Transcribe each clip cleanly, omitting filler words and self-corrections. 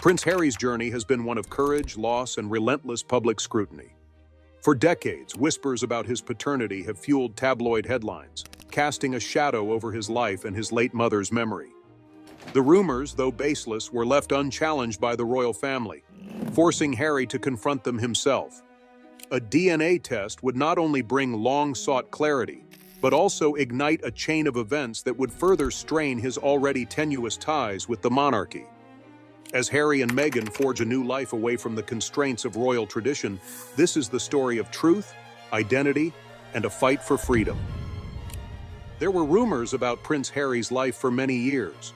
Prince Harry's journey has been one of courage, loss, and relentless public scrutiny. For decades, whispers about his paternity have fueled tabloid headlines, casting a shadow over his life and his late mother's memory. The rumors, though baseless, were left unchallenged by the royal family, forcing Harry to confront them himself. A DNA test would not only bring long-sought clarity, but also ignite a chain of events that would further strain his already tenuous ties with the monarchy. As Harry and Meghan forge a new life away from the constraints of royal tradition, this is the story of truth, identity, and a fight for freedom. There were rumors about Prince Harry's life for many years.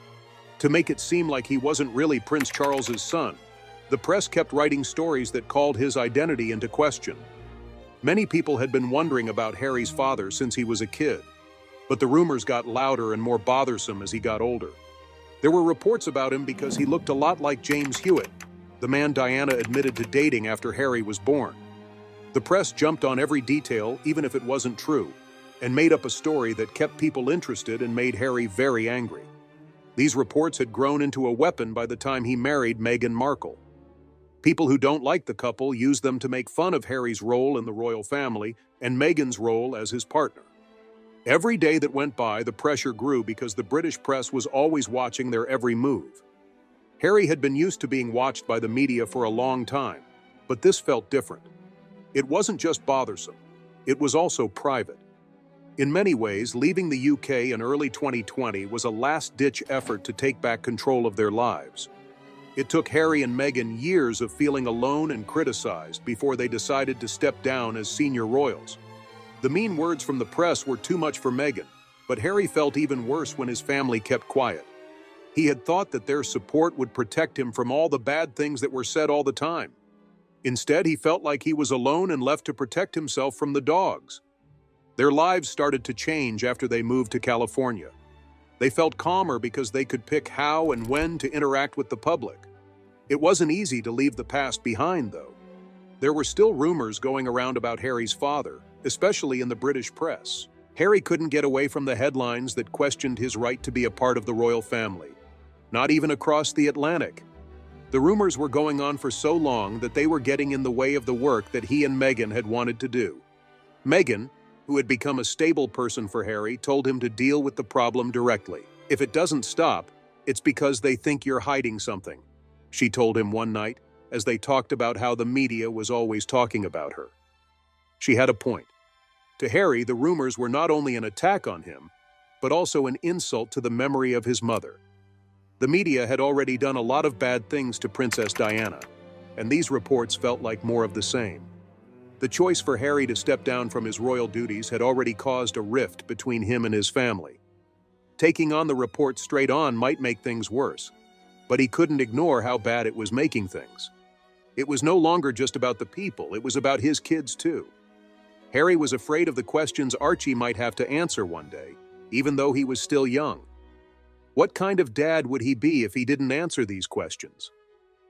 To make it seem like he wasn't really Prince Charles's son, the press kept writing stories that called his identity into question. Many people had been wondering about Harry's father since he was a kid, but the rumors got louder and more bothersome as he got older. There were reports about him because he looked a lot like James Hewitt, the man Diana admitted to dating after Harry was born. The press jumped on every detail, even if it wasn't true, and made up a story that kept people interested and made Harry very angry. These reports had grown into a weapon by the time he married Meghan Markle. People who don't like the couple used them to make fun of Harry's role in the royal family and Meghan's role as his partner. Every day that went by, the pressure grew because the British press was always watching their every move. Harry had been used to being watched by the media for a long time, but this felt different. It wasn't just bothersome, it was also private. In many ways, leaving the UK in early 2020 was a last-ditch effort to take back control of their lives. It took Harry and Meghan years of feeling alone and criticized before they decided to step down as senior royals. The mean words from the press were too much for Meghan, but Harry felt even worse when his family kept quiet. He had thought that their support would protect him from all the bad things that were said all the time. Instead, he felt like he was alone and left to protect himself from the dogs. Their lives started to change after they moved to California. They felt calmer because they could pick how and when to interact with the public. It wasn't easy to leave the past behind, though. There were still rumors going around about Harry's father, especially in the British press. Harry couldn't get away from the headlines that questioned his right to be a part of the royal family, not even across the Atlantic. The rumors were going on for so long that they were getting in the way of the work that he and Meghan had wanted to do. Meghan, who had become a stable person for Harry, told him to deal with the problem directly. "If it doesn't stop, it's because they think you're hiding something," she told him one night as they talked about how the media was always talking about her. She had a point. To Harry, the rumors were not only an attack on him, but also an insult to the memory of his mother. The media had already done a lot of bad things to Princess Diana, and these reports felt like more of the same. The choice for Harry to step down from his royal duties had already caused a rift between him and his family. Taking on the report straight on might make things worse, but he couldn't ignore how bad it was making things. It was no longer just about the people, it was about his kids too. Harry was afraid of the questions Archie might have to answer one day, even though he was still young. What kind of dad would he be if he didn't answer these questions?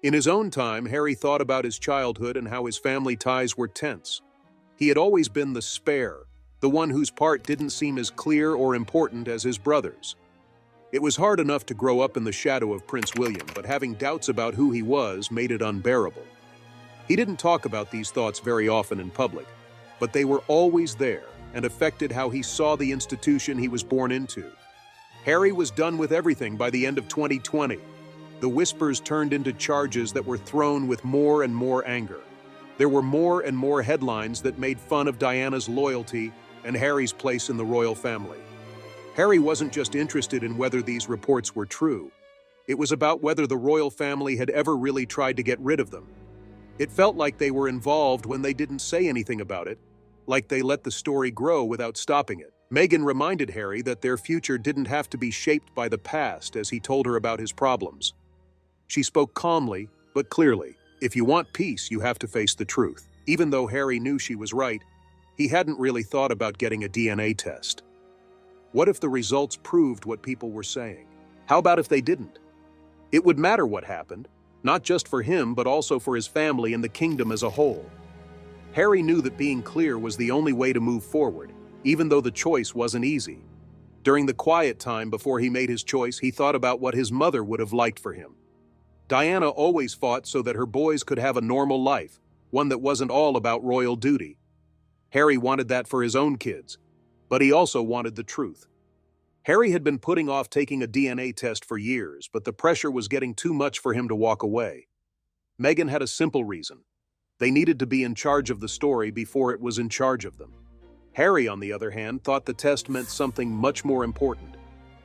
In his own time, Harry thought about his childhood and how his family ties were tense. He had always been the spare, the one whose part didn't seem as clear or important as his brothers. It was hard enough to grow up in the shadow of Prince William, but having doubts about who he was made it unbearable. He didn't talk about these thoughts very often in public, but they were always there and affected how he saw the institution he was born into. Harry was done with everything by the end of 2020. The whispers turned into charges that were thrown with more and more anger. There were more and more headlines that made fun of Diana's loyalty and Harry's place in the royal family. Harry wasn't just interested in whether these reports were true. It was about whether the royal family had ever really tried to get rid of them. It felt like they were involved when they didn't say anything about it, like they let the story grow without stopping it. Meghan reminded Harry that their future didn't have to be shaped by the past as he told her about his problems. She spoke calmly, but clearly. If you want peace, you have to face the truth. Even though Harry knew she was right, he hadn't really thought about getting a DNA test. What if the results proved what people were saying? How about if they didn't? It would matter what happened, not just for him, but also for his family and the kingdom as a whole. Harry knew that being clear was the only way to move forward, even though the choice wasn't easy. During the quiet time before he made his choice, he thought about what his mother would have liked for him. Diana always fought so that her boys could have a normal life, one that wasn't all about royal duty. Harry wanted that for his own kids, but he also wanted the truth. Harry had been putting off taking a DNA test for years, but the pressure was getting too much for him to walk away. Meghan had a simple reason. They needed to be in charge of the story before it was in charge of them. Harry, on the other hand, thought the test meant something much more important.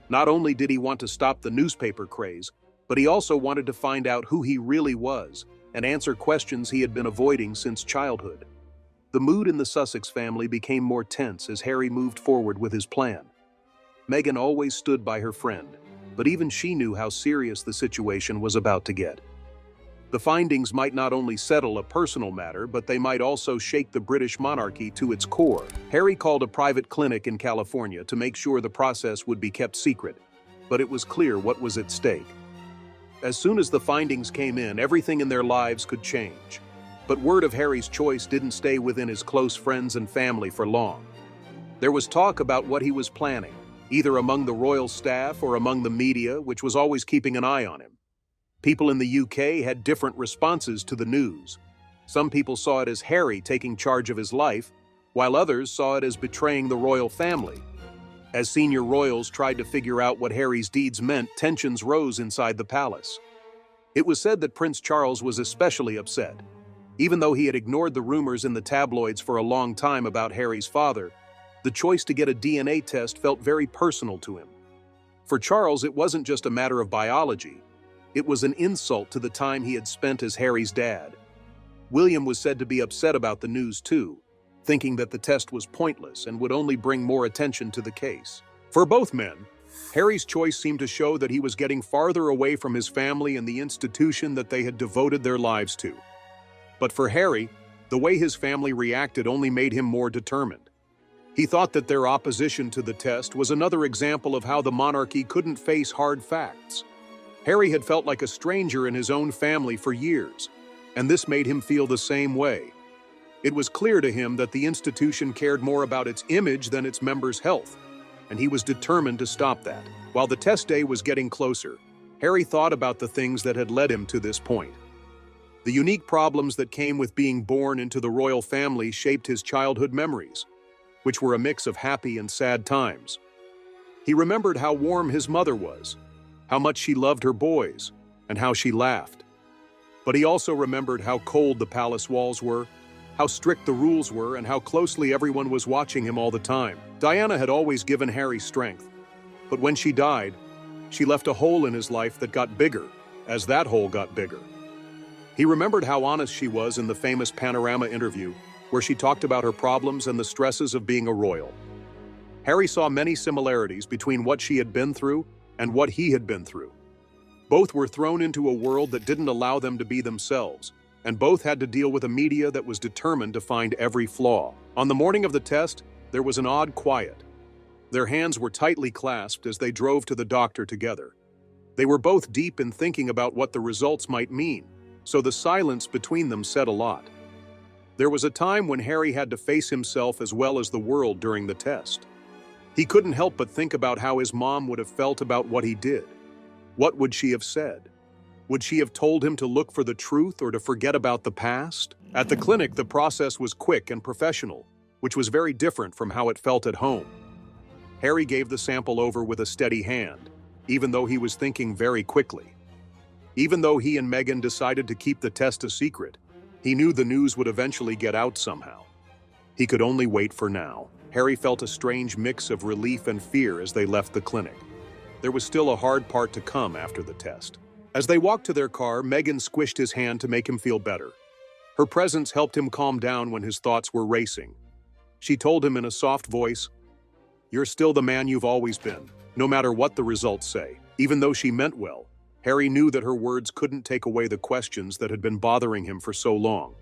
Not only did he want to stop the newspaper craze, but he also wanted to find out who he really was and answer questions he had been avoiding since childhood. The mood in the Sussex family became more tense as Harry moved forward with his plan. Meghan always stood by her friend, but even she knew how serious the situation was about to get. The findings might not only settle a personal matter, but they might also shake the British monarchy to its core. Harry called a private clinic in California to make sure the process would be kept secret, but it was clear what was at stake. As soon as the findings came in, everything in their lives could change. But word of Harry's choice didn't stay within his close friends and family for long. There was talk about what he was planning, either among the royal staff or among the media, which was always keeping an eye on him. People in the UK had different responses to the news. Some people saw it as Harry taking charge of his life, while others saw it as betraying the royal family. As senior royals tried to figure out what Harry's deeds meant, tensions rose inside the palace. It was said that Prince Charles was especially upset. Even though he had ignored the rumors in the tabloids for a long time about Harry's father, the choice to get a DNA test felt very personal to him. For Charles, it wasn't just a matter of biology. It was an insult to the time he had spent as Harry's dad. William was said to be upset about the news too, thinking that the test was pointless and would only bring more attention to the case. For both men, Harry's choice seemed to show that he was getting farther away from his family and the institution that they had devoted their lives to. But for Harry, the way his family reacted only made him more determined. He thought that their opposition to the test was another example of how the monarchy couldn't face hard facts. Harry had felt like a stranger in his own family for years, and this made him feel the same way. It was clear to him that the institution cared more about its image than its members' health, and he was determined to stop that. While the test day was getting closer, Harry thought about the things that had led him to this point. The unique problems that came with being born into the royal family shaped his childhood memories, which were a mix of happy and sad times. He remembered how warm his mother was, how much she loved her boys, and how she laughed. But he also remembered how cold the palace walls were, how strict the rules were, and how closely everyone was watching him all the time. Diana had always given Harry strength, but when she died, she left a hole in his life that got bigger as that hole got bigger. He remembered how honest she was in the famous Panorama interview, where she talked about her problems and the stresses of being a royal. Harry saw many similarities between what she had been through and what he had been through. Both were thrown into a world that didn't allow them to be themselves, and both had to deal with a media that was determined to find every flaw. On the morning of the test, there was an odd quiet. Their hands were tightly clasped as they drove to the doctor together. They were both deep in thinking about what the results might mean, so the silence between them said a lot. There was a time when Harry had to face himself as well as the world during the test. He couldn't help but think about how his mom would have felt about what he did. What would she have said? Would she have told him to look for the truth or to forget about the past? At the clinic, the process was quick and professional, which was very different from how it felt at home. Harry gave the sample over with a steady hand, even though he was thinking very quickly. Even though he and Meghan decided to keep the test a secret, he knew the news would eventually get out somehow. He could only wait for now. Harry felt a strange mix of relief and fear as they left the clinic. There was still a hard part to come after the test. As they walked to their car, Meghan squished his hand to make him feel better. Her presence helped him calm down when his thoughts were racing. She told him in a soft voice, "You're still the man you've always been, no matter what the results say." Even though she meant well, Harry knew that her words couldn't take away the questions that had been bothering him for so long.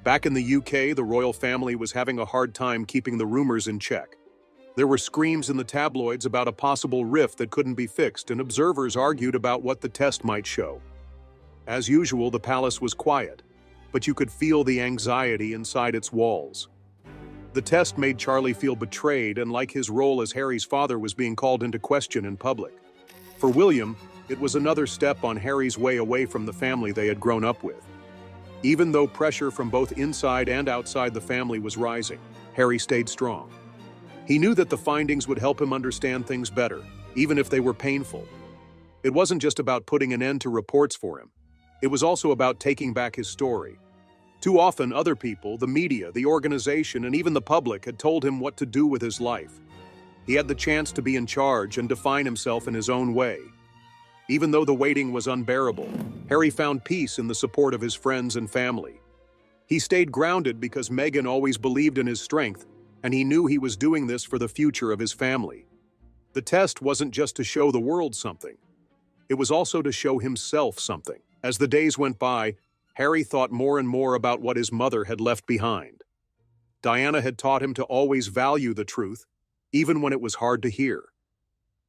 Back in the UK, the royal family was having a hard time keeping the rumors in check. There were screams in the tabloids about a possible rift that couldn't be fixed, and observers argued about what the test might show. As usual, the palace was quiet, but you could feel the anxiety inside its walls. The test made Charlie feel betrayed and like his role as Harry's father was being called into question in public. For William, It was another step on Harry's way away from the family they had grown up with. Even though pressure from both inside and outside the family was rising, Harry stayed strong. He knew that the findings would help him understand things better, even if they were painful. It wasn't just about putting an end to reports for him. It was also about taking back his story. Too often, other people, the media, the organization, and even the public had told him what to do with his life. He had the chance to be in charge and define himself in his own way. Even though the waiting was unbearable, Harry found peace in the support of his friends and family. He stayed grounded because Meghan always believed in his strength, and he knew he was doing this for the future of his family. The test wasn't just to show the world something. It was also to show himself something. As the days went by, Harry thought more and more about what his mother had left behind. Diana had taught him to always value the truth, even when it was hard to hear.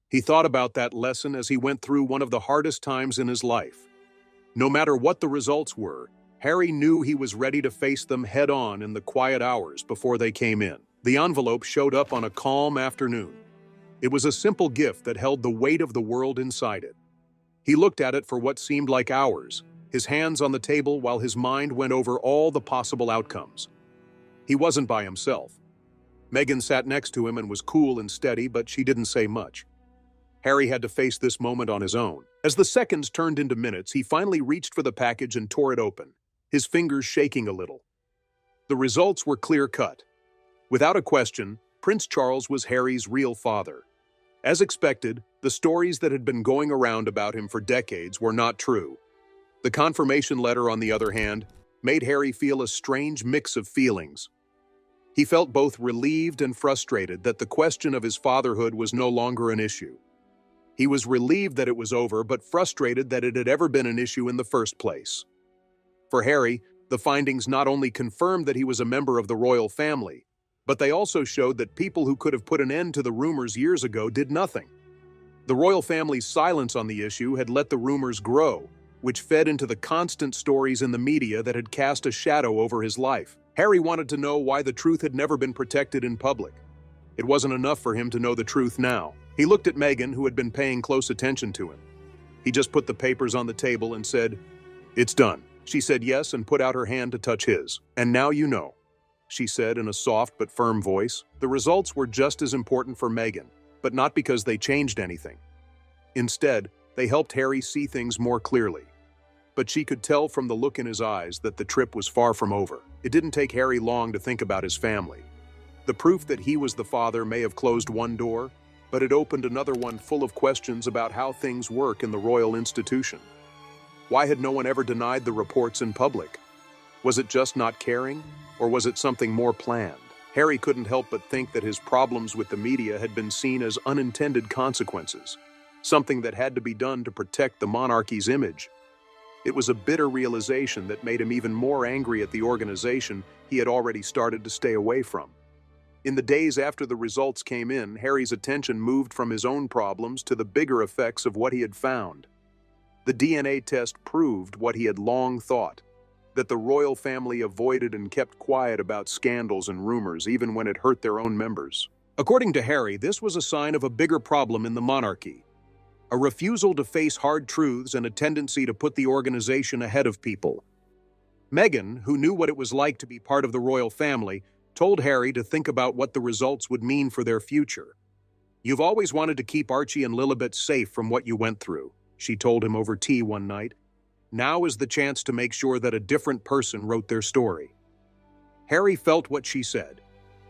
He thought about that lesson as he went through one of the hardest times in his life. No matter what the results were, Harry knew he was ready to face them head-on in the quiet hours before they came in. The envelope showed up on a calm afternoon. It was a simple gift that held the weight of the world inside it. He looked at it for what seemed like hours, his hands on the table while his mind went over all the possible outcomes. He wasn't by himself. Meghan sat next to him and was cool and steady, but she didn't say much. Harry had to face this moment on his own. As the seconds turned into minutes, he finally reached for the package and tore it open, his fingers shaking a little. The results were clear-cut. Without a question, Prince Charles was Harry's real father. As expected, the stories that had been going around about him for decades were not true. The confirmation letter, on the other hand, made Harry feel a strange mix of feelings. He felt both relieved and frustrated that the question of his fatherhood was no longer an issue. He was relieved that it was over, but frustrated that it had ever been an issue in the first place. For Harry, the findings not only confirmed that he was a member of the royal family, but they also showed that people who could have put an end to the rumors years ago did nothing. The royal family's silence on the issue had let the rumors grow, which fed into the constant stories in the media that had cast a shadow over his life. Harry wanted to know why the truth had never been protected in public. It wasn't enough for him to know the truth now. He looked at Meghan, who had been paying close attention to him. He just put the papers on the table and said, "It's done." She said yes and put out her hand to touch his. "And now you know," she said in a soft but firm voice. The results were just as important for Meghan, but not because they changed anything. Instead, they helped Harry see things more clearly. But she could tell from the look in his eyes that the trip was far from over. It didn't take Harry long to think about his family. The proof that he was the father may have closed one door, but it opened another one full of questions about how things work in the royal institution. Why had no one ever denied the reports in public? Was it just not caring, or was it something more planned? Harry couldn't help but think that his problems with the media had been seen as unintended consequences, something that had to be done to protect the monarchy's image. It was a bitter realization that made him even more angry at the organization he had already started to stay away from. In the days after the results came in, Harry's attention moved from his own problems to the bigger effects of what he had found. The DNA test proved what he had long thought, that the royal family avoided and kept quiet about scandals and rumors even when it hurt their own members. According to Harry, this was a sign of a bigger problem in the monarchy. A refusal to face hard truths and a tendency to put the organization ahead of people. Meghan, who knew what it was like to be part of the royal family, told Harry to think about what the results would mean for their future. "You've always wanted to keep Archie and Lilibet safe from what you went through," she told him over tea one night. "Now is the chance to make sure that a different person wrote their story." Harry felt what she said.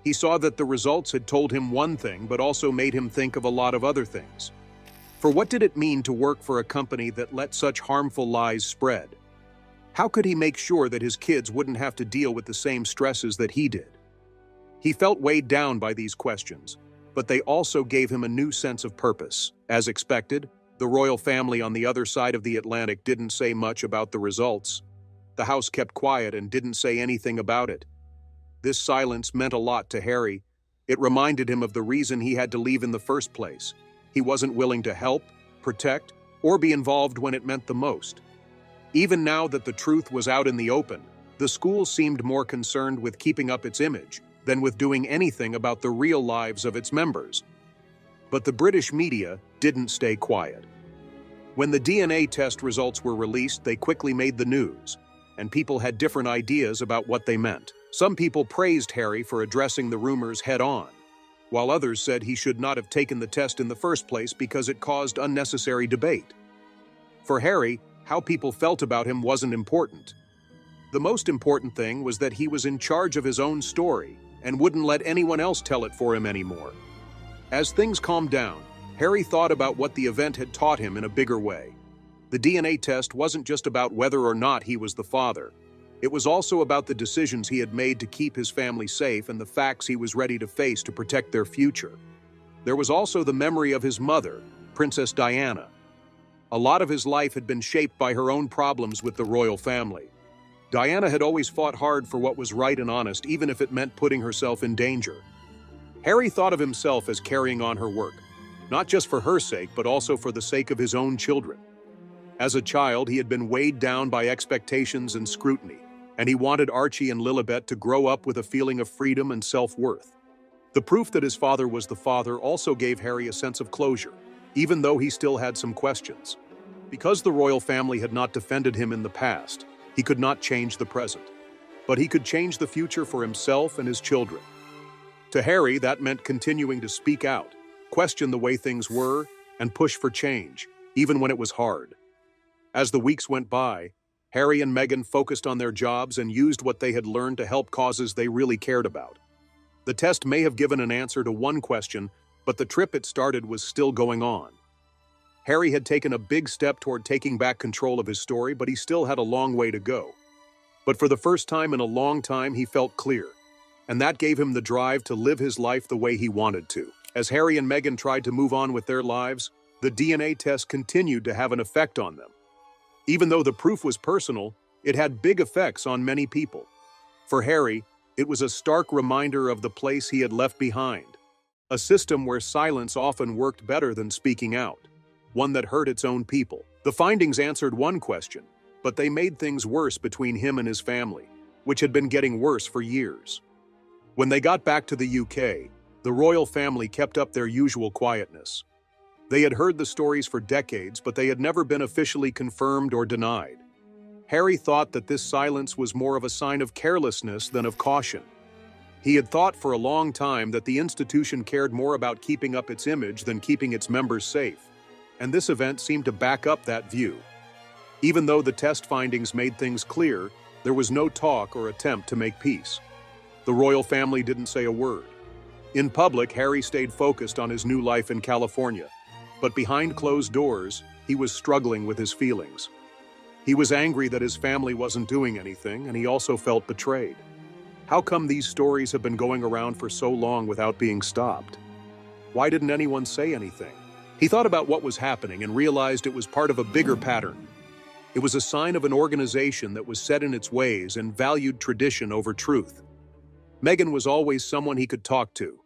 He saw that the results had told him one thing, but also made him think of a lot of other things. For what did it mean to work for a company that let such harmful lies spread? How could he make sure that his kids wouldn't have to deal with the same stresses that he did? He felt weighed down by these questions, but they also gave him a new sense of purpose. As expected, the royal family on the other side of the Atlantic didn't say much about the results. The house kept quiet and didn't say anything about it. This silence meant a lot to Harry. It reminded him of the reason he had to leave in the first place. He wasn't willing to help, protect, or be involved when it meant the most. Even now that the truth was out in the open, the school seemed more concerned with keeping up its image than with doing anything about the real lives of its members. But the British media didn't stay quiet. When the DNA test results were released, they quickly made the news, and people had different ideas about what they meant. Some people praised Harry for addressing the rumors head-on, while others said he should not have taken the test in the first place because it caused unnecessary debate. For Harry, how people felt about him wasn't important. The most important thing was that he was in charge of his own story and wouldn't let anyone else tell it for him anymore. As things calmed down, Harry thought about what the event had taught him in a bigger way. The DNA test wasn't just about whether or not he was the father. It was also about the decisions he had made to keep his family safe and the facts he was ready to face to protect their future. There was also the memory of his mother, Princess Diana. A lot of his life had been shaped by her own problems with the royal family. Diana had always fought hard for what was right and honest, even if it meant putting herself in danger. Harry thought of himself as carrying on her work, not just for her sake, but also for the sake of his own children. As a child, he had been weighed down by expectations and scrutiny, and he wanted Archie and Lilibet to grow up with a feeling of freedom and self-worth. The proof that his father was the father also gave Harry a sense of closure, even though he still had some questions. Because the royal family had not defended him in the past, he could not change the present. But he could change the future for himself and his children. To Harry, that meant continuing to speak out, question the way things were, and push for change, even when it was hard. As the weeks went by, Harry and Meghan focused on their jobs and used what they had learned to help causes they really cared about. The test may have given an answer to one question, but the trip it started was still going on. Harry had taken a big step toward taking back control of his story, but he still had a long way to go. But for the first time in a long time, he felt clear, and that gave him the drive to live his life the way he wanted to. As Harry and Meghan tried to move on with their lives, the DNA test continued to have an effect on them. Even though the proof was personal, it had big effects on many people. For Harry, it was a stark reminder of the place he had left behind, a system where silence often worked better than speaking out, one that hurt its own people. The findings answered one question, but they made things worse between him and his family, which had been getting worse for years. When they got back to the UK, the royal family kept up their usual quietness. They had heard the stories for decades, but they had never been officially confirmed or denied. Harry thought that this silence was more of a sign of carelessness than of caution. He had thought for a long time that the institution cared more about keeping up its image than keeping its members safe, and this event seemed to back up that view. Even though the test findings made things clear, there was no talk or attempt to make peace. The royal family didn't say a word. In public, Harry stayed focused on his new life in California, but behind closed doors, he was struggling with his feelings. He was angry that his family wasn't doing anything, and he also felt betrayed. How come these stories have been going around for so long without being stopped? Why didn't anyone say anything? He thought about what was happening and realized it was part of a bigger pattern. It was a sign of an organization that was set in its ways and valued tradition over truth. Meghan was always someone he could talk to.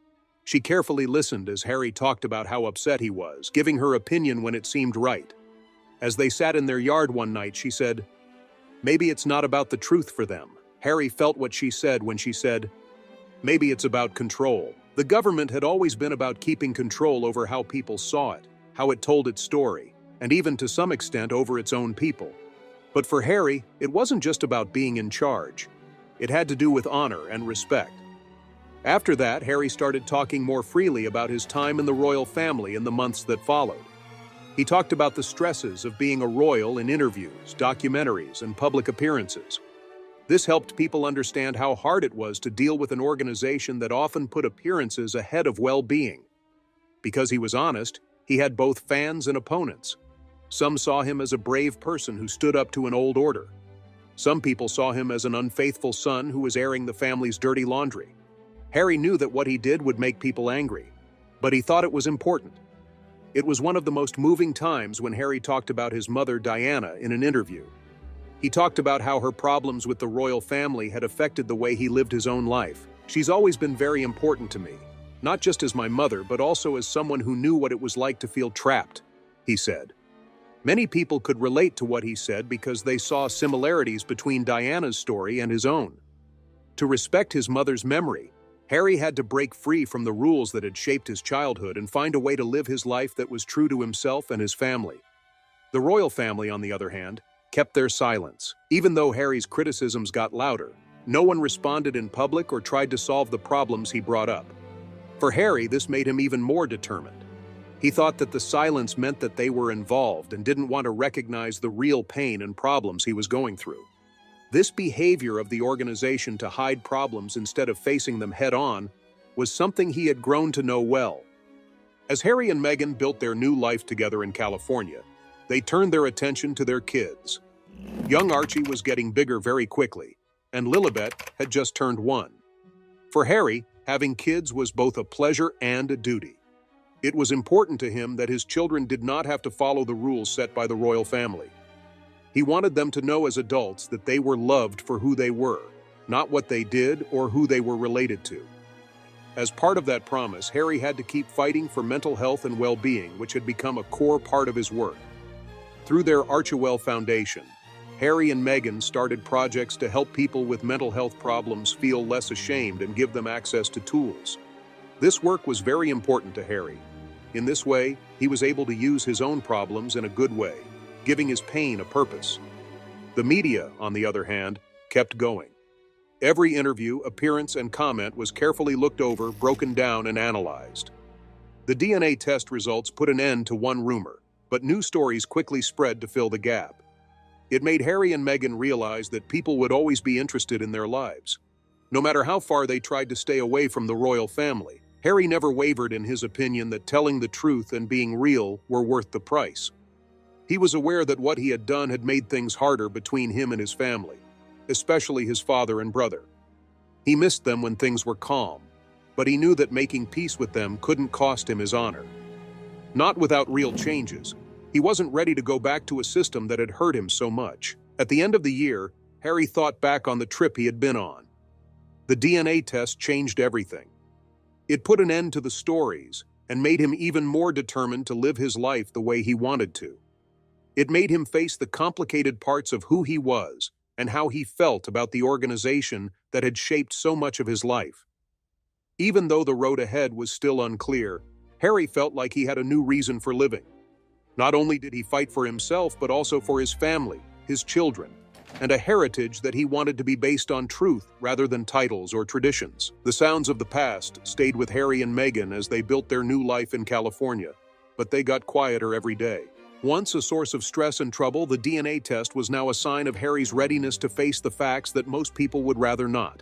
She carefully listened as Harry talked about how upset he was, giving her opinion when it seemed right. As they sat in their yard one night, she said, "Maybe it's not about the truth for them." Harry felt what she said when she said, "Maybe it's about control." The government had always been about keeping control over how people saw it, how it told its story, and even to some extent over its own people. But for Harry, it wasn't just about being in charge. It had to do with honor and respect. After that, Harry started talking more freely about his time in the royal family in the months that followed. He talked about the stresses of being a royal in interviews, documentaries, and public appearances. This helped people understand how hard it was to deal with an organization that often put appearances ahead of well-being. Because he was honest, he had both fans and opponents. Some saw him as a brave person who stood up to an old order. Some people saw him as an unfaithful son who was airing the family's dirty laundry. Harry knew that what he did would make people angry, but he thought it was important. It was one of the most moving times when Harry talked about his mother, Diana, in an interview. He talked about how her problems with the royal family had affected the way he lived his own life. "She's always been very important to me, not just as my mother, but also as someone who knew what it was like to feel trapped," he said. Many people could relate to what he said because they saw similarities between Diana's story and his own. To respect his mother's memory, Harry had to break free from the rules that had shaped his childhood and find a way to live his life that was true to himself and his family. The royal family, on the other hand, kept their silence. Even though Harry's criticisms got louder, no one responded in public or tried to solve the problems he brought up. For Harry, this made him even more determined. He thought that the silence meant that they were involved and didn't want to recognize the real pain and problems he was going through. This behavior of the organization to hide problems instead of facing them head-on was something he had grown to know well. As Harry and Meghan built their new life together in California, they turned their attention to their kids. Young Archie was getting bigger very quickly, and Lilibet had just turned 1. For Harry, having kids was both a pleasure and a duty. It was important to him that his children did not have to follow the rules set by the royal family. He wanted them to know as adults that they were loved for who they were, not what they did or who they were related to. As part of that promise, Harry had to keep fighting for mental health and well-being, which had become a core part of his work. Through their Archewell Foundation, Harry and Meghan started projects to help people with mental health problems feel less ashamed and give them access to tools. This work was very important to Harry. In this way, he was able to use his own problems in a good way, giving his pain a purpose. The media, on the other hand, kept going. Every interview, appearance, and comment was carefully looked over, broken down, and analyzed. The DNA test results put an end to one rumor, but new stories quickly spread to fill the gap. It made Harry and Meghan realize that people would always be interested in their lives. No matter how far they tried to stay away from the royal family, Harry never wavered in his opinion that telling the truth and being real were worth the price. He was aware that what he had done had made things harder between him and his family, especially his father and brother. He missed them when things were calm, but he knew that making peace with them couldn't cost him his honor. Not without real changes. He wasn't ready to go back to a system that had hurt him so much. At the end of the year, Harry thought back on the trip he had been on. The DNA test changed everything. It put an end to the stories and made him even more determined to live his life the way he wanted to. It made him face the complicated parts of who he was and how he felt about the organization that had shaped so much of his life. Even though the road ahead was still unclear, Harry felt like he had a new reason for living. Not only did he fight for himself, but also for his family, his children, and a heritage that he wanted to be based on truth rather than titles or traditions. The sounds of the past stayed with Harry and Meghan as they built their new life in California, but they got quieter every day. Once a source of stress and trouble, the DNA test was now a sign of Harry's readiness to face the facts that most people would rather not.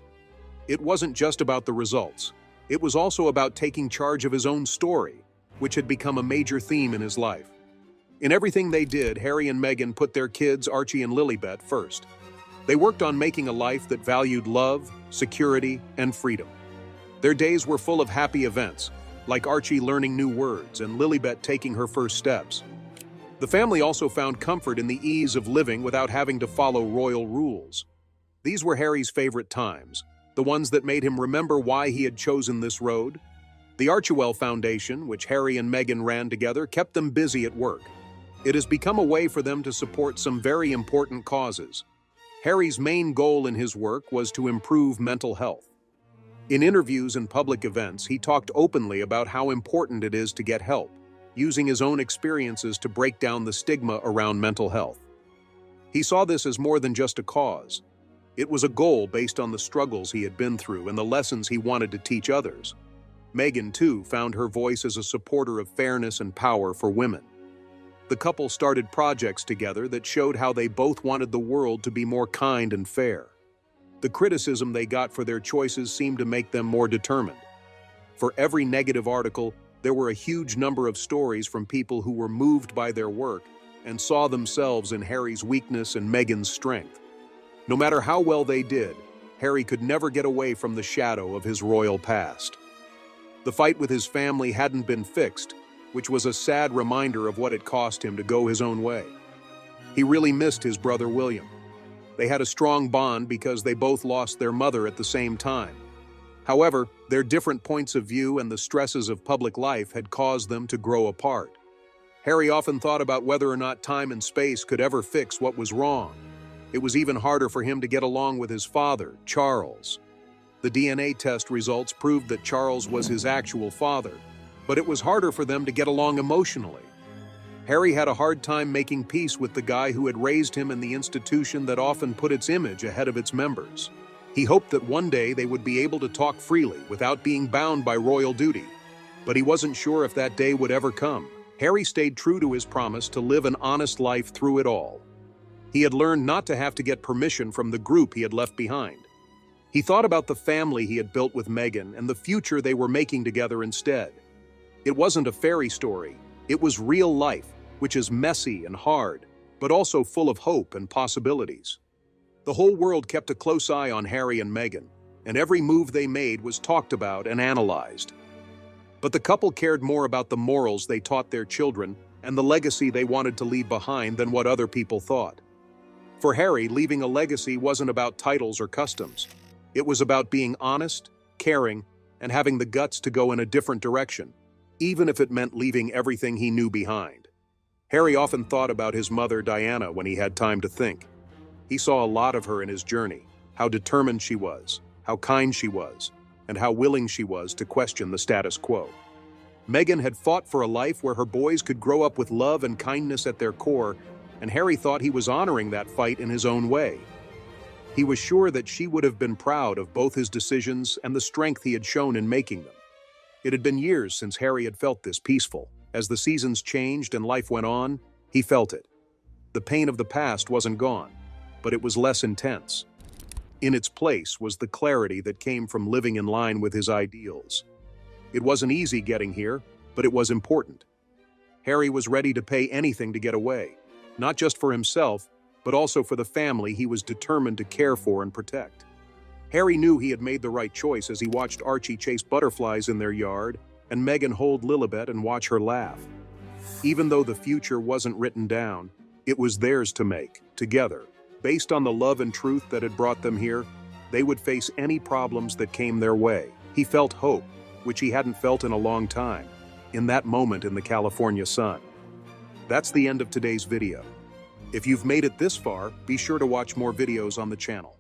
It wasn't just about the results. It was also about taking charge of his own story, which had become a major theme in his life. In everything they did, Harry and Meghan put their kids, Archie and Lilibet, first. They worked on making a life that valued love, security, and freedom. Their days were full of happy events, like Archie learning new words and Lilibet taking her first steps. The family also found comfort in the ease of living without having to follow royal rules. These were Harry's favorite times, the ones that made him remember why he had chosen this road. The Archewell Foundation, which Harry and Meghan ran together, kept them busy at work. It has become a way for them to support some very important causes. Harry's main goal in his work was to improve mental health. In interviews and public events, he talked openly about how important it is to get help, using his own experiences to break down the stigma around mental health. He saw this as more than just a cause. It was a goal based on the struggles he had been through and the lessons he wanted to teach others. Meghan, too, found her voice as a supporter of fairness and power for women. The couple started projects together that showed how they both wanted the world to be more kind and fair. The criticism they got for their choices seemed to make them more determined. For every negative article, there were a huge number of stories from people who were moved by their work and saw themselves in Harry's weakness and Meghan's strength. No matter how well they did, Harry could never get away from the shadow of his royal past. The fight with his family hadn't been fixed, which was a sad reminder of what it cost him to go his own way. He really missed his brother William. They had a strong bond because they both lost their mother at the same time. However, their different points of view and the stresses of public life had caused them to grow apart. Harry often thought about whether or not time and space could ever fix what was wrong. It was even harder for him to get along with his father, Charles. The DNA test results proved that Charles was his actual father, but it was harder for them to get along emotionally. Harry had a hard time making peace with the guy who had raised him in the institution that often put its image ahead of its members. He hoped that one day they would be able to talk freely without being bound by royal duty, but he wasn't sure if that day would ever come. Harry stayed true to his promise to live an honest life through it all. He had learned not to have to get permission from the group he had left behind. He thought about the family he had built with Meghan and the future they were making together instead. It wasn't a fairy story. It was real life, which is messy and hard, but also full of hope and possibilities. The whole world kept a close eye on Harry and Meghan, and every move they made was talked about and analyzed. But the couple cared more about the morals they taught their children and the legacy they wanted to leave behind than what other people thought. For Harry, leaving a legacy wasn't about titles or customs. It was about being honest, caring, and having the guts to go in a different direction, even if it meant leaving everything he knew behind. Harry often thought about his mother, Diana, when he had time to think. He saw a lot of her in his journey, how determined she was, how kind she was, and how willing she was to question the status quo. Meghan had fought for a life where her boys could grow up with love and kindness at their core, and Harry thought he was honoring that fight in his own way. He was sure that she would have been proud of both his decisions and the strength he had shown in making them. It had been years since Harry had felt this peaceful. As the seasons changed and life went on, he felt it. The pain of the past wasn't gone, but it was less intense. In its place was the clarity that came from living in line with his ideals. It wasn't easy getting here, but it was important. Harry was ready to pay anything to get away, not just for himself, but also for the family he was determined to care for and protect. Harry knew he had made the right choice as he watched Archie chase butterflies in their yard and Meghan hold Lilibet and watch her laugh. Even though the future wasn't written down, it was theirs to make, together. Based on the love and truth that had brought them here, they would face any problems that came their way. He felt hope, which he hadn't felt in a long time, in that moment in the California sun. That's the end of today's video. If you've made it this far, be sure to watch more videos on the channel.